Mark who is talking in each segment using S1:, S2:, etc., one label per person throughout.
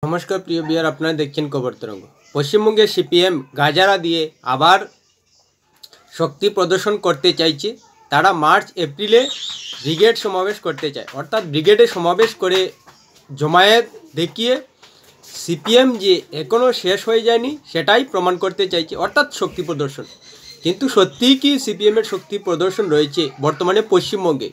S1: নমস্কার প্রিয় বিয়ার, আপনারা দেখছেন খবর তরঙ্গ। পশ্চিমবঙ্গে সিপিএম গাজারা দিয়ে আবার শক্তি প্রদর্শন করতে চাইছে। তারা মার্চ এপ্রিলে ব্রিগেড সমাবেশ করতে চায়, অর্থাৎ ব্রিগেডে সমাবেশ করে জমায়েত দেখিয়ে সিপিএম যে এখনও শেষ হয়ে যায়নি সেটাই প্রমাণ করতে চাইছে, অর্থাৎ শক্তি প্রদর্শন। কিন্তু সত্যিই কি সিপিএমের শক্তি প্রদর্শন রয়েছে বর্তমানে পশ্চিমবঙ্গে?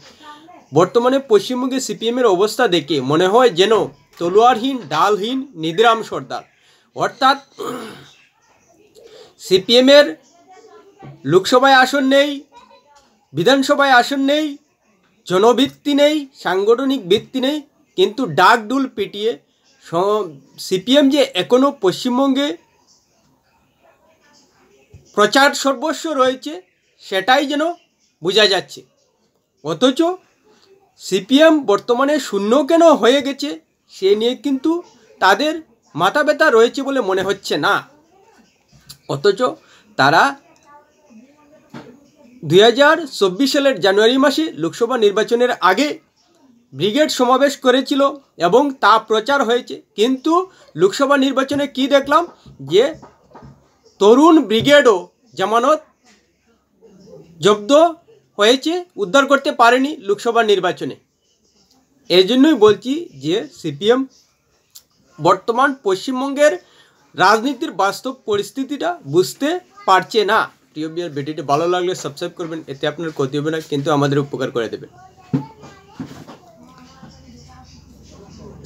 S1: পশ্চিমবঙ্গে সিপিএমের অবস্থা দেখে মনে হয় যেন তলোয়ারহীন ডালহীন নিদ্রাম সর্দার। অর্থাৎ সিপিএমের লোকসভায় আসন নেই, বিধানসভায় আসন নেই, জনভিত্তি নেই, সাংগঠনিক ভিত্তি নেই, কিন্তু ডাকডুল পিটিয়ে সিপিএম যে এখনও পশ্চিমবঙ্গে প্রচার সর্বস্ব রয়েছে সেটাই যেন বোঝা যাচ্ছে। অথচ সিপিএম বর্তমানে শূন্য কেন হয়ে গেছে সে নিয়ে কিন্তু তাদের মাথা ব্যথা রয়েছে বলে মনে হচ্ছে না। অথচ তারা 2024 সালের জানুয়ারি মাসে লোকসভা নির্বাচনের আগে ব্রিগেড সমাবেশ করেছিল এবং তা প্রচার হয়েছে। কিন্তু লোকসভা নির্বাচনে কি দেখলাম, যে তরুণ ব্রিগেডও জামানত জব্দ হয়েছে, উদ্ধার করতে পারেনি লোকসভা নির্বাচনে। এই জন্যই বলছি যে সিপিএম বর্তমান পশ্চিমবঙ্গের রাজনীতির বাস্তব পরিস্থিতিটা বুঝতে পারছে না। প্রিয় বিয়ার, ভিডিওটি ভালো লাগলে সাবস্ক্রাইব করবেন, এতে আপনার ক্ষতি হবে না কিন্তু আমাদের উপকার করে দেবেন।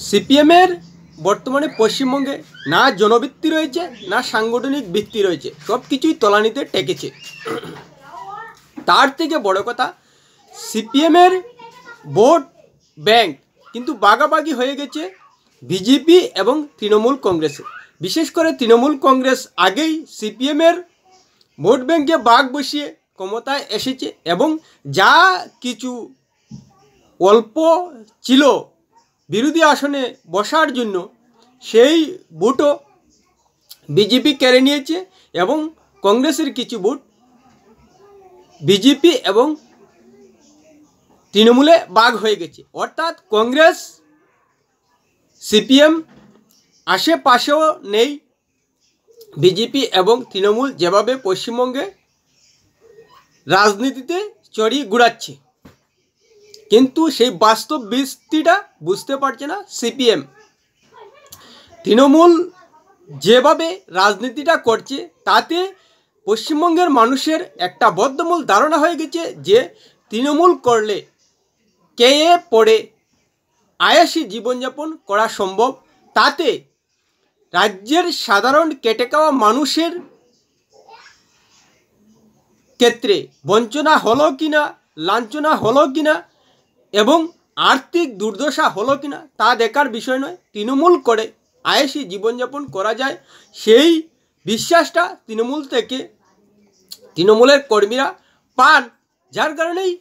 S1: সিপিএমের বর্তমানে পশ্চিমবঙ্গে না জনভিত্তি রয়েছে না সাংগঠনিক ভিত্তি রয়েছে, সব কিছুই তলানিতে টেকেছে। তার থেকে বড় কথা, সিপিএমের ভোট ব্যাংক কিন্তু বাগাবাগি হয়ে গেছে বিজেপি এবং তৃণমূল কংগ্রেসে। বিশেষ করে তৃণমূল কংগ্রেস আগেই সিপিএমের ভোট ব্যাংকে বাঘ বসিয়ে ক্ষমতায় এসেছে এবং যা কিছু অল্প ছিল বিরোধী আসনে বসার জন্য সেই ভোটও বিজেপি কেড়ে নিয়েছে এবং কংগ্রেসের কিছু ভোট বিজেপি এবং তৃণমূলে ভাগ হয়ে গেছে। অর্থাৎ কংগ্রেস সিপিএম আশেপাশেও নেই। বিজেপি এবং তৃণমূল যেভাবে পশ্চিমবঙ্গে রাজনীতিতে চড়ি ঘুরাচ্ছে, কিন্তু সেই বাস্তব বৃত্তিটা বুঝতে পারছে না সিপিএম। তৃণমূল যেভাবে রাজনীতিটা করছে তাতে পশ্চিমবঙ্গের মানুষের একটা বদ্ধমূল ধারণা হয়ে গেছে যে তৃণমূল করলে খেয়ে পড়ে আয়াসী জীবনযাপন করা সম্ভব। তাতে রাজ্যের সাধারণ খেটে খাওয়া মানুষের ক্ষেত্রে বঞ্চনা হলো কিনা, লাঞ্ছনা হলো কিনা এবং আর্থিক দুর্দশা হলো কিনা তা দেখার বিষয় নয়। তৃণমূল করে আয়াসী জীবনযাপন করা যায়, সেই বিশ্বাসটা তৃণমূল থেকে তৃণমূলের কর্মীরা পান, যার কারণেই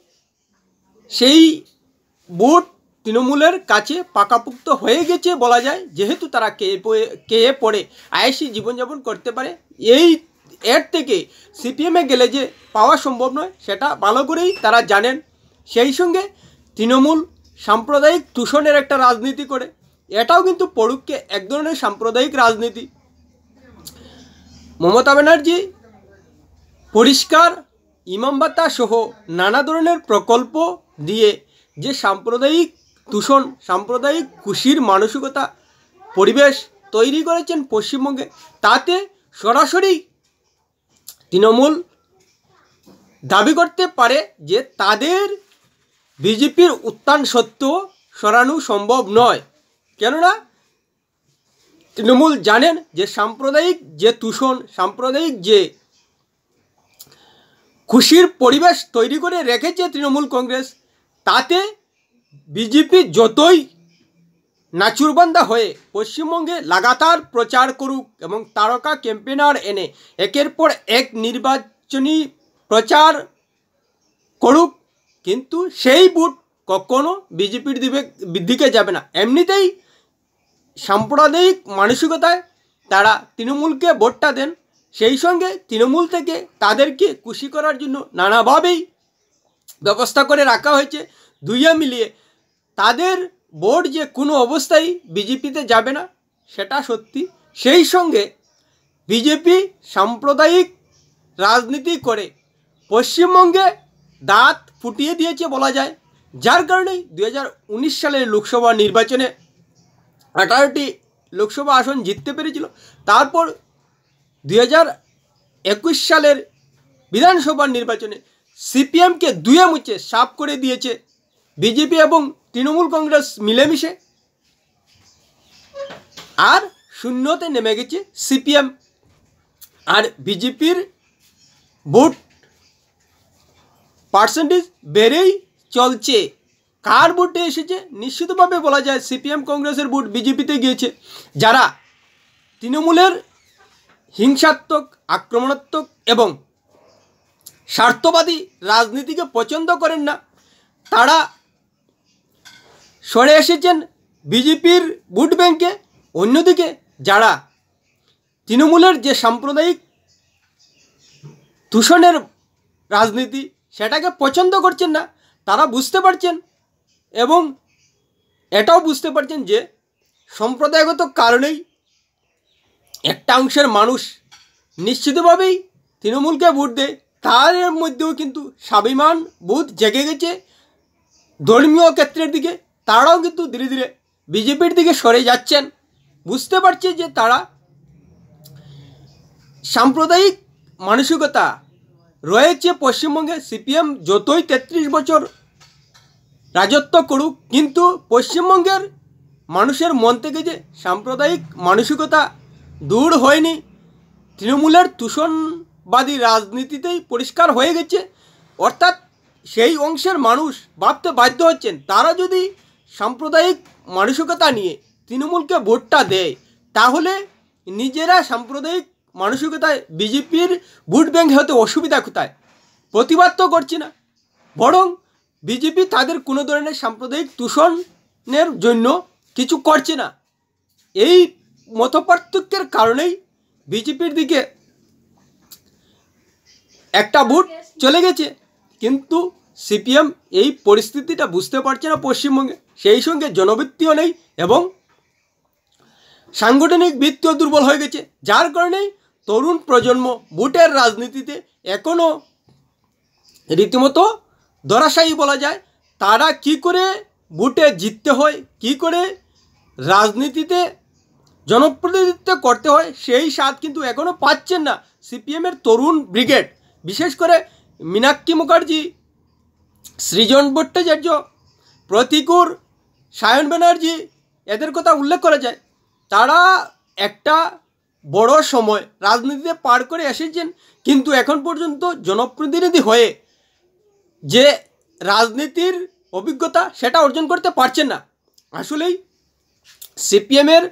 S1: সেই ভোট তৃণমূলের কাছে পাকাপুক্ত হয়ে গেছে বলা যায়, যেহেতু তারা খেয়ে পড়ে আয়াসী জীবনযাপন করতে পারে। এর থেকে সিপিএমে গেলে যে পাওয়া সম্ভব নয় সেটা ভালো করেই তারা জানেন। সেই সঙ্গে তৃণমূল সাম্প্রদায়িক দূষণের একটা রাজনীতি করে, এটাও কিন্তু পরোক্ষে এক ধরনের সাম্প্রদায়িক রাজনীতি। মমতা ব্যানার্জি পরিষ্কার ইমামবাতা সহ নানা ধরনের প্রকল্প দিয়ে যে সাম্প্রদায়িক দূষণ, সাম্প্রদায়িক খুশির মানসিকতা পরিবেশ তৈরি করেছেন পশ্চিমবঙ্গে, তাতে সরাসরি তৃণমূল দাবি করতে পারে যে তাদের বিজেপির উত্থান সত্ত্বেও সরানো সম্ভব নয়। কেননা তৃণমূল জানেন যে সাম্প্রদায়িক যে দূষণ, সাম্প্রদায়িক যে খুশির পরিবেশ তৈরি করে রেখেছে তৃণমূল কংগ্রেস, তাতে বিজেপি যতই নাচুরবান্দা হয়ে পশ্চিমবঙ্গে লাগাতার প্রচার করুক এবং তারকা ক্যাম্পেনার এনে একের পর এক নির্বাচনী প্রচার করুক, কিন্তু সেই ভোট কখনো বিজেপির দিকে যাবে না। এমনিতেই সাম্প্রদায়িক মানসিকতায় তারা তৃণমূলকে ভোটটা দেন, সেই সঙ্গে তৃণমূল থেকে তাদেরকে খুশি করার জন্য নানাভাবেই ব্যবস্থা করে রাখা হয়েছে। দুইয়ে মিলিয়ে তাদের ভোট যে কোনো অবস্থায় বিজেপিতে যাবে না সেটা সত্যি। সেই সঙ্গে বিজেপি সাম্প্রদায়িক রাজনীতি করে পশ্চিমবঙ্গে দাঁত ফুটিয়ে দিয়েছে বলা যায়, যার কারণেই 2019 সালের লোকসভা নির্বাচনে 18টি লোকসভা আসন জিততে পেরেছিল। তারপর 2021 সালের বিধানসভা নির্বাচনে সিপিএমকে দুয়ে মুছে সাফ করে দিয়েছে বিজেপি এবং তৃণমূল কংগ্রেস মিলেমিশে, আর শূন্যতে নেমে গেছে সিপিএম। আর বিজেপির ভোট পার্সেন্টেজ বেড়েই চলছে। কার ভোটে এসেছে? নিশ্চিতভাবে বলা যায় সিপিএম কংগ্রেসের ভোট বিজেপিতে গিয়েছে। যারা তৃণমূলের হিংসাত্মক, আক্রমণাত্মক এবং স্বার্থবাদী রাজনীতিকে পছন্দ করেন না, তারা সরে এসেছেন বিজেপির ভোট ব্যাংকে। অন্যদিকে যারা তৃণমূলের যে সাম্প্রদায়িক দূষণের রাজনীতি সেটাকে পছন্দ করছেন না, তারা বুঝতে পারছেন এবং এটাও বুঝতে পারছেন যে সম্প্রদায়গত কারণেই একটা অংশের মানুষ নিশ্চিতভাবেই তৃণমূলকে ভোট দেয়। তার মধ্যেও কিন্তু স্বাভিমান বোধ জেগে গেছে ধর্মীয় ক্ষেত্রের দিকে। তারাও কিন্তু ধীরে ধীরে বিজেপির দিকে সরে যাচ্ছেন। বুঝতে পারছে যে তারা সাম্প্রদায়িক মানসিকতা রয়েছে পশ্চিমবঙ্গে। সিপিএম যতই 33 বছর রাজত্ব করুক, কিন্তু পশ্চিমবঙ্গের মানুষের মন থেকে যে সাম্প্রদায়িক মানসিকতা দূর হয়নি। তৃণমূলের দূষণবাদী রাজনীতিতেই পরিষ্কার হয়ে গেছে। অর্থাৎ সেই অংশের মানুষ ভাবতে বাধ্য হচ্ছেন, তারা যদি সাম্প্রদায়িক মানসিকতা নিয়ে তৃণমূলকে ভোটটা দেয়, তাহলে নিজেরা সাম্প্রদায়িক মানসিকতায় বিজেপির ভোট ব্যাংক হতে অসুবিধা কোথায়? প্রতিবাদ তো করছি না, বরং বিজেপি তাদের কোনো ধরনের সাম্প্রদায়িক দূষণের জন্য কিছু করছে না। এই মতপার্থক্যের কারণেই বিজেপির দিকে একটা ভোট চলে গেছে। কিন্তু সিপিএম এই পরিস্থিতিটা বুঝতে পারছে না পশ্চিমবঙ্গে। সেই সঙ্গে জনবৃত্তিও নেই এবং সাংগঠনিক ভিত্তিও দুর্বল হয়ে গেছে, যার কারণেই তরুণ প্রজন্ম ভোটের রাজনীতিতে এখনও রীতিমতো ধরাশায়ী বলা যায়। তারা কি করে ভোটে জিততে হয়, কি করে রাজনীতিতে জনপ্রতিনিধিত্ব করতে হয়, সেই স্বাদ কিন্তু এখনও পাচ্ছেন না সিপিএমের তরুণ ব্রিগেড। বিশেষ করে মীনাক্ষী মুখার্জি, সৃজন ভট্টাচার্য, প্রতিকুর, সায়ন ব্যানার্জি, এদের কথা উল্লেখ করা যায়। তারা একটা বড় সময় রাজনীতিতে পার করে এসেছেন, কিন্তু এখন পর্যন্ত জনপ্রতিনিধি হয়ে যে রাজনীতির অভিজ্ঞতা সেটা অর্জন করতে পারছেন না। আসলেই সিপিএমের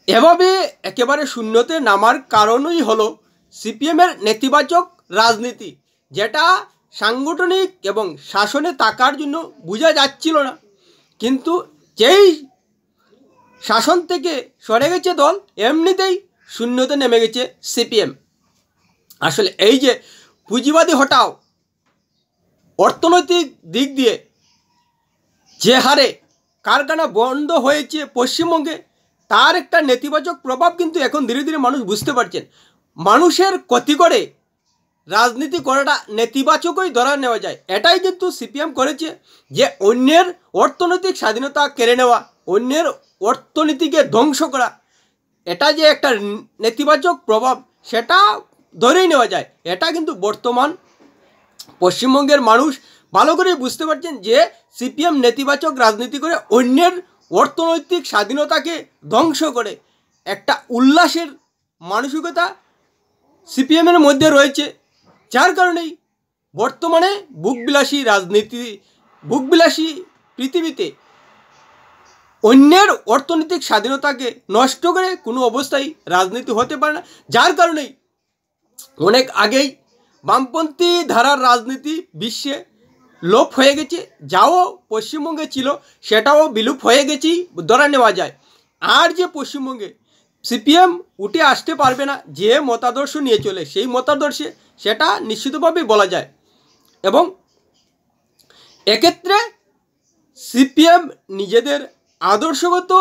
S1: এভাবে একেবারে শূন্যতে নামার কারণই হলো সিপিএমের নেতিবাচক রাজনীতি, যেটা সাংগঠনিক এবং শাসনে থাকার জন্য বোঝা যাচ্ছিল না। কিন্তু যেই শাসন থেকে সরে গেছে দল, এমনিতেই শূন্যতে নেমে গেছে সিপিএম। আসলে এই যে পুঁজিবাদী হটাও, অর্থনৈতিক দিক দিয়ে যে হারে কারখানা বন্ধ হয়েছে পশ্চিমবঙ্গে, তার একটা নেতিবাচক প্রভাব কিন্তু এখন ধীরে ধীরে মানুষ বুঝতে পারছেন। মানুষের ক্ষতি করে রাজনীতি করাটা নেতিবাচকই ধরা নেওয়া যায়। এটাই কিন্তু সিপিএম করেছে, যে অন্যের অর্থনৈতিক স্বাধীনতা কেড়ে নেওয়া, অন্যের অর্থনীতিকে ধ্বংস করা, এটা যে একটা নেতিবাচক প্রভাব সেটা ধরেই নেওয়া যায়। এটা কিন্তু বর্তমান পশ্চিমবঙ্গের মানুষ ভালো করেই বুঝতে পারছেন যে সিপিএম নেতিবাচক রাজনীতি করে অন্যের অর্থনৈতিক স্বাধীনতাকে ধ্বংস করে একটা উল্লাসের মানসিকতা সিপিএমের মধ্যে রয়েছে, যার কারণেই বর্তমানে বুকবিলাসী পৃথিবীতে অন্যের অর্থনৈতিক স্বাধীনতাকে নষ্ট করে কোনো অবস্থায় রাজনীতি হতে পারে না। যার কারণেই অনেক আগেই বামপন্থী ধারার রাজনীতি বিশ্বে লোপ হয়ে গেছে, যাও পশ্চিমবঙ্গে ছিল সেটাও বিলুপ হয়ে গেছেই ধরা নেওয়া যায়। আর যে পশ্চিমবঙ্গে সিপিএম উঠে আসতে পারবে না, যে মতাদর্শ নিয়ে চলে সেই মতাদর্শে, সেটা নিশ্চিতভাবেই বলা যায়। এবং এক্ষেত্রে সিপিএম নিজেদের আদর্শগত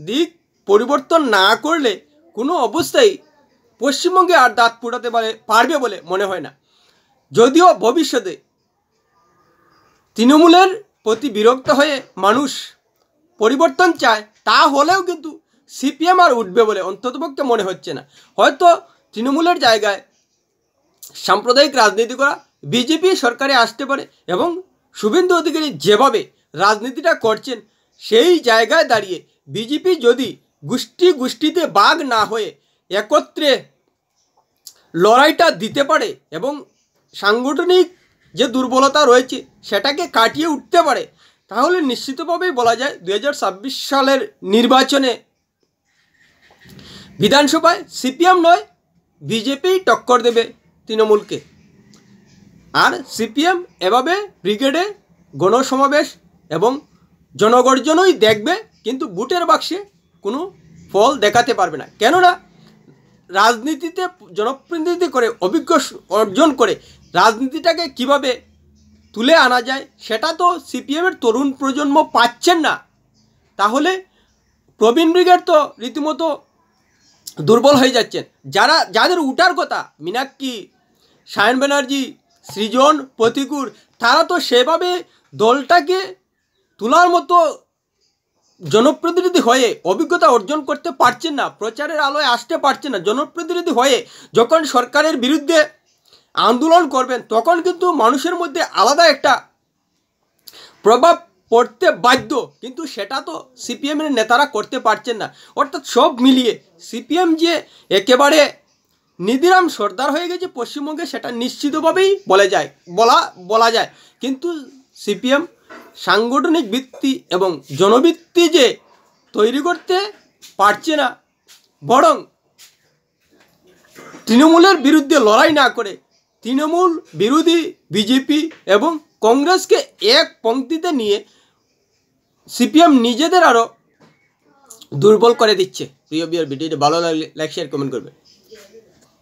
S1: দিক পরিবর্তন না করলে কোনো অবস্থায় পশ্চিমবঙ্গে আর দাঁত ফুটাতে পারবে বলে মনে হয় না। যদিও ভবিষ্যতে তৃণমূলের প্রতি বিরক্ত হয়ে মানুষ পরিবর্তন চায়, তা হলেও কিন্তু সিপিএম আর উঠবে বলে অন্ততপক্ষে মনে হচ্ছে না। হয়তো তৃণমূলের জায়গায় সাম্প্রদায়িক রাজনীতি করা বিজেপি সরকারে আসতে পারে, এবং শুভেন্দু অধিকারী যেভাবে রাজনীতিটা করছেন সেই জায়গায় দাঁড়িয়ে বিজেপি যদি গোষ্ঠীতে ভাগ না হয়ে একত্রে লড়াইটা দিতে পারে এবং সাংগঠনিক যে দুর্বলতা রয়েছে সেটাকে কাটিয়ে উঠতে পারে, তাহলে নিশ্চিতভাবেই বলা যায় 2026 সালের নির্বাচনে বিধানসভায় সিপিএম নয় বিজেপি টক্কর দেবে তৃণমূলকে। আর সিপিএম এভাবে ব্রিগেডে গণসমাবেশ এবং জনগর্জনই দেখবে, কিন্তু বুটের বাক্সে কোনো ফল দেখাতে পারবে না। কেননা রাজনীতিতে জনপ্রতিনিধি করে অভিজ্ঞ অর্জন করে রাজনীতিটাকে কিভাবে তুলে আনা যায় সেটা তো সিপিএমের তরুণ প্রজন্ম পাচ্ছেন না। তাহলে প্রবীণ ব্রিগেড তো রীতিমতো দুর্বল হয়ে যাচ্ছেন। যাদের উঠার কথা, মীনাক্ষী, সায়ন ব্যানার্জি, সৃজন, প্রতিকুর, তারা তো সেভাবে দলটাকে তোলার মতো জনপ্রতিনিধি হয়ে অভিজ্ঞতা অর্জন করতে পারছেন না, প্রচারের আলোয় আসতে পারছেন না। জনপ্রতিনিধি হয়ে যখন সরকারের বিরুদ্ধে আন্দোলন করবেন তখন কিন্তু মানুষের মধ্যে আলাদা একটা প্রভাব পড়তে বাধ্য, কিন্তু সেটা তো সিপিএমের নেতারা করতে পারছেন না। অর্থাৎ সব মিলিয়ে সিপিএম যে একেবারে নিধিরাম সর্দার হয়ে গেছে পশ্চিমবঙ্গে সেটা নিশ্চিতভাবেই বলা যায়। কিন্তু সিপিএম সাংগঠনিক ভিত্তি এবং জনভিত্তি যে তৈরি করতে পারছে না, বরং তৃণমূলের বিরুদ্ধে লড়াই না করে তৃণমূল বিরোধী বিজেপি এবং কংগ্রেসকে এক পংক্তিতে নিয়ে সিপিএম নিজেদের আরও দুর্বল করে দিচ্ছে। প্রিয় ভিডিওটি ভালো লাগলে লাইক শেয়ার কমেন্ট করবে।